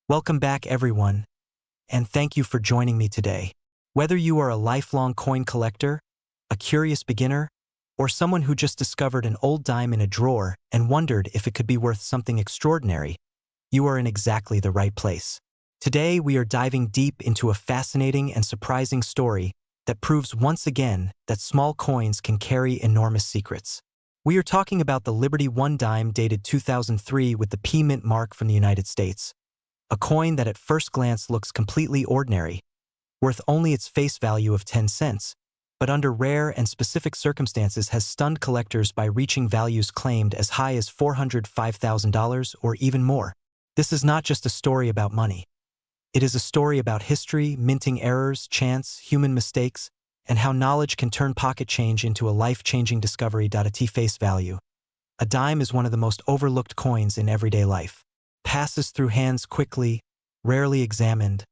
Welcome back, everyone, and thank you for joining me today. Whether you are a lifelong coin collector, a curious beginner, or someone who just discovered an old dime in a drawer and wondered if it could be worth something extraordinary, you are in exactly the right place. Today, we are diving deep into a fascinating and surprising story that proves once again that small coins can carry enormous secrets. We are talking about the Liberty One dime dated 2003 with the P mint mark from the United States. A coin that at first glance looks completely ordinary, worth only its face value of 10 cents, but under rare and specific circumstances has stunned collectors by reaching values claimed as high as $405,000 or even more. This is not just a story about money. It is a story about history, minting errors, chance, human mistakes, and how knowledge can turn pocket change into a life-changing discovery. At face value, a dime is one of the most overlooked coins in everyday life. Passes through hands quickly, rarely examined,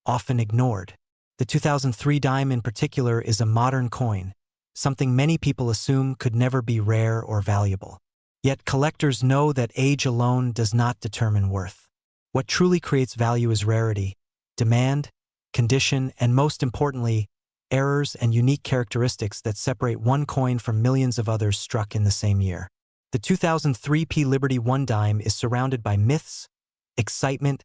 often ignored. The 2003 dime in particular is a modern coin, something many people assume could never be rare or valuable. Yet collectors know that age alone does not determine worth. What truly creates value is rarity, demand, condition, and most importantly, errors and unique characteristics that separate one coin from millions of others struck in the same year. The 2003 P Liberty One dime is surrounded by myths, excitement,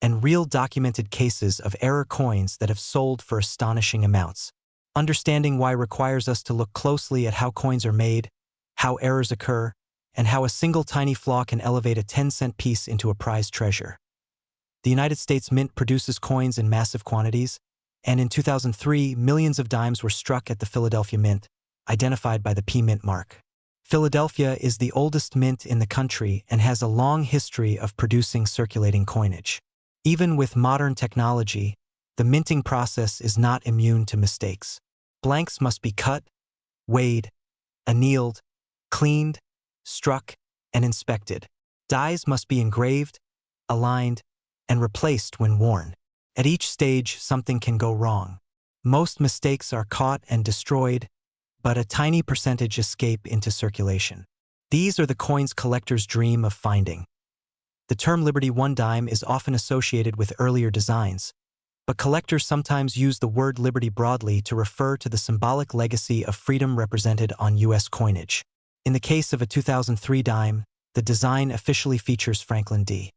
and real documented cases of error coins that have sold for astonishing amounts. Understanding why requires us to look closely at how coins are made, how errors occur, and how a single tiny flaw can elevate a 10-cent piece into a prized treasure. The United States Mint produces coins in massive quantities, and in 2003, millions of dimes were struck at the Philadelphia Mint, identified by the P mint mark. Philadelphia is the oldest mint in the country and has a long history of producing circulating coinage. Even with modern technology, the minting process is not immune to mistakes. Blanks must be cut, weighed, annealed, cleaned, struck, and inspected. Dies must be engraved, aligned, and replaced when worn. At each stage, something can go wrong. Most mistakes are caught and destroyed, but a tiny percentage escape into circulation. These are the coins collectors dream of finding. The term Liberty One dime is often associated with earlier designs, but collectors sometimes use the word liberty broadly to refer to the symbolic legacy of freedom represented on U.S. coinage. In the case of a 2003 dime, the design officially features Franklin D.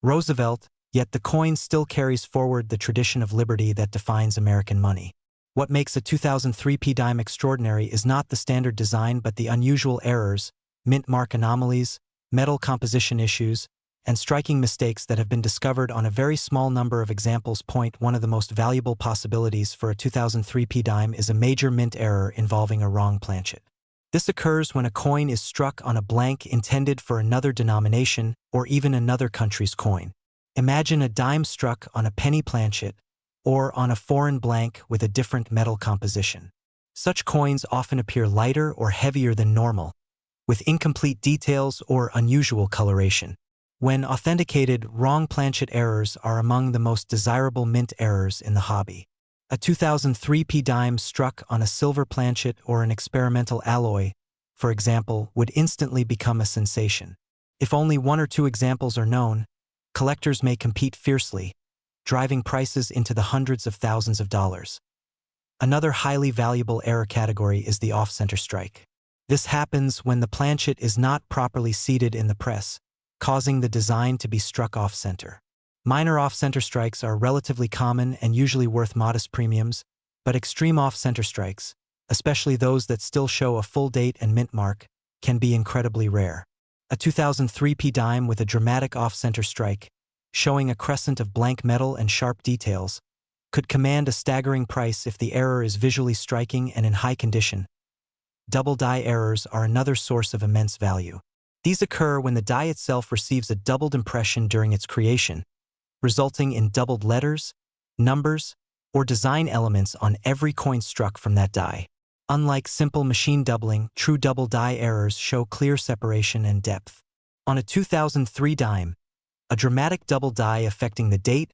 Roosevelt, yet the coin still carries forward the tradition of liberty that defines American money. What makes a 2003 P dime extraordinary is not the standard design but the unusual errors, mint mark anomalies, metal composition issues, and striking mistakes that have been discovered on a very small number of examples. One of the most valuable possibilities for a 2003 P dime is a major mint error involving a wrong planchet. This occurs when a coin is struck on a blank intended for another denomination or even another country's coin. Imagine a dime struck on a penny planchet or on a foreign blank with a different metal composition. Such coins often appear lighter or heavier than normal, with incomplete details or unusual coloration. When authenticated, wrong planchet errors are among the most desirable mint errors in the hobby. A 2003 P dime struck on a silver planchet or an experimental alloy, for example, would instantly become a sensation. If only one or two examples are known, collectors may compete fiercely, driving prices into the hundreds of thousands of dollars. Another highly valuable error category is the off-center strike. This happens when the planchet is not properly seated in the press, causing the design to be struck off-center. Minor off-center strikes are relatively common and usually worth modest premiums, but extreme off-center strikes, especially those that still show a full date and mint mark, can be incredibly rare. A 2003 P dime with a dramatic off-center strike, showing a crescent of blank metal and sharp details, could command a staggering price if the error is visually striking and in high condition. Double die errors are another source of immense value. These occur when the die itself receives a doubled impression during its creation, resulting in doubled letters, numbers, or design elements on every coin struck from that die. Unlike simple machine doubling, true double die errors show clear separation and depth. On a 2003 dime, a dramatic double die affecting the date,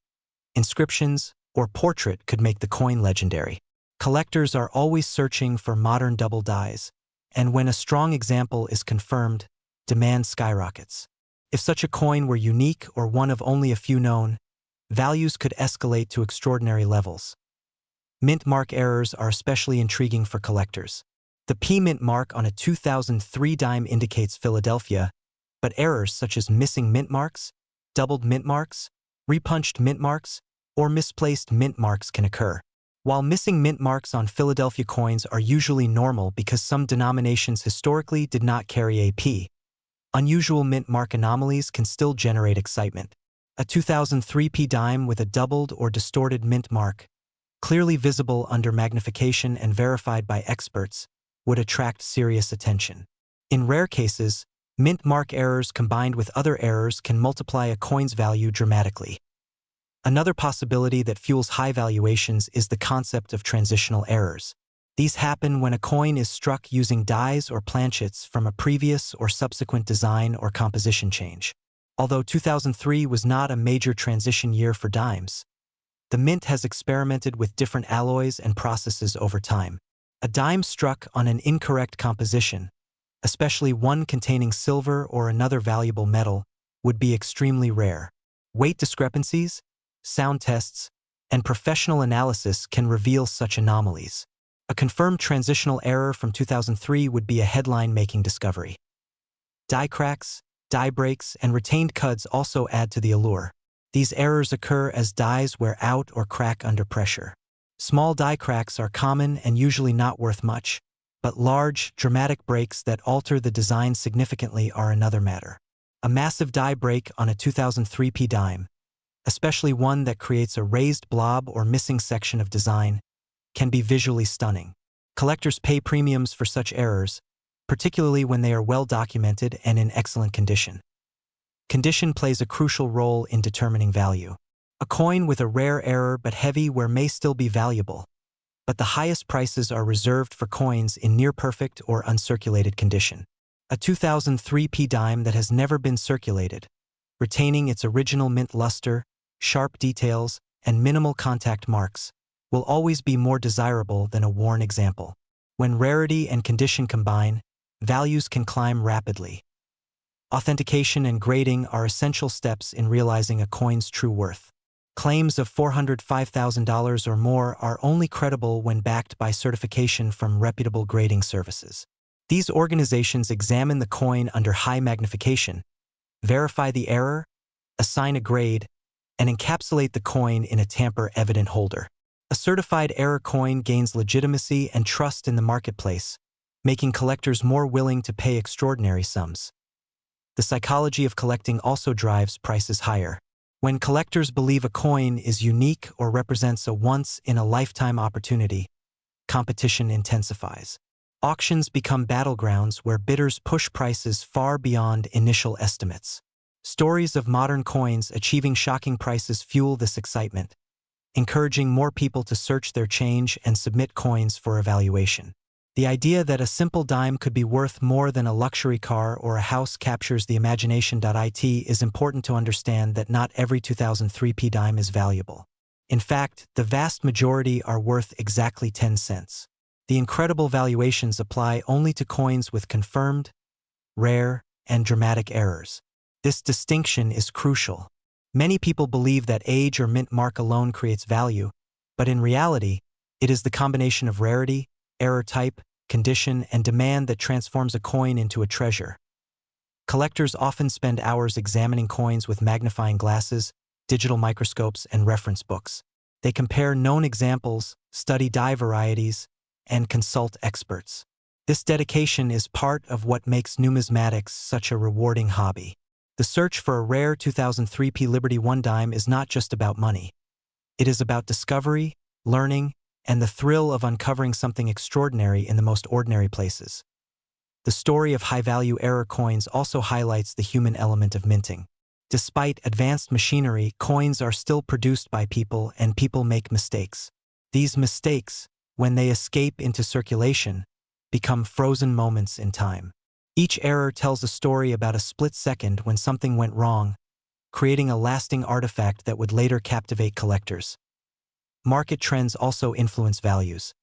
inscriptions, or portrait could make the coin legendary. Collectors are always searching for modern double dies, and when a strong example is confirmed, demand skyrockets. If such a coin were unique or one of only a few known, values could escalate to extraordinary levels. Mint mark errors are especially intriguing for collectors. The P mint mark on a 2003 dime indicates Philadelphia, but errors such as missing mint marks, doubled mint marks, repunched mint marks, or misplaced mint marks can occur. While missing mint marks on Philadelphia coins are usually normal because some denominations historically did not carry a P, unusual mint mark anomalies can still generate excitement. A 2003 P dime with a doubled or distorted mint mark, clearly visible under magnification and verified by experts, would attract serious attention. In rare cases, mint mark errors combined with other errors can multiply a coin's value dramatically. Another possibility that fuels high valuations is the concept of transitional errors. These happen when a coin is struck using dies or planchets from a previous or subsequent design or composition change. Although 2003 was not a major transition year for dimes, the mint has experimented with different alloys and processes over time. A dime struck on an incorrect composition, especially one containing silver or another valuable metal, would be extremely rare. Weight discrepancies, sound tests, and professional analysis can reveal such anomalies. A confirmed transitional error from 2003 would be a headline-making discovery. Die cracks, die breaks, and retained cuds also add to the allure. These errors occur as dies wear out or crack under pressure. Small die cracks are common and usually not worth much, but large, dramatic breaks that alter the design significantly are another matter. A massive die break on a 2003 P dime, especially one that creates a raised blob or missing section of design, can be visually stunning. Collectors pay premiums for such errors, particularly when they are well documented and in excellent condition. Condition plays a crucial role in determining value. A coin with a rare error but heavy wear may still be valuable, but the highest prices are reserved for coins in near-perfect or uncirculated condition. A 2003 P dime that has never been circulated, retaining its original mint luster, sharp details, and minimal contact marks, will always be more desirable than a worn example. When rarity and condition combine, values can climb rapidly. Authentication and grading are essential steps in realizing a coin's true worth. Claims of $405,000 or more are only credible when backed by certification from reputable grading services. These organizations examine the coin under high magnification, verify the error, assign a grade, and encapsulate the coin in a tamper-evident holder. A certified error coin gains legitimacy and trust in the marketplace, making collectors more willing to pay extraordinary sums. The psychology of collecting also drives prices higher. When collectors believe a coin is unique or represents a once-in-a-lifetime opportunity, competition intensifies. Auctions become battlegrounds where bidders push prices far beyond initial estimates. Stories of modern coins achieving shocking prices fuel this excitement, encouraging more people to search their change and submit coins for evaluation. The idea that a simple dime could be worth more than a luxury car or a house captures the imagination. It is important to understand that not every 2003 P dime is valuable. In fact, the vast majority are worth exactly 10 cents. The incredible valuations apply only to coins with confirmed, rare, and dramatic errors. This distinction is crucial. Many people believe that age or mint mark alone creates value, but in reality, it is the combination of rarity, error type, condition, and demand that transforms a coin into a treasure. Collectors often spend hours examining coins with magnifying glasses, digital microscopes, and reference books. They compare known examples, study die varieties, and consult experts. This dedication is part of what makes numismatics such a rewarding hobby. The search for a rare 2003 P Liberty 1 dime is not just about money. It is about discovery, learning, and the thrill of uncovering something extraordinary in the most ordinary places. The story of high-value error coins also highlights the human element of minting. Despite advanced machinery, coins are still produced by people, and people make mistakes. These mistakes, when they escape into circulation, become frozen moments in time. Each error tells a story about a split second when something went wrong, creating a lasting artifact that would later captivate collectors. Market trends also influence values.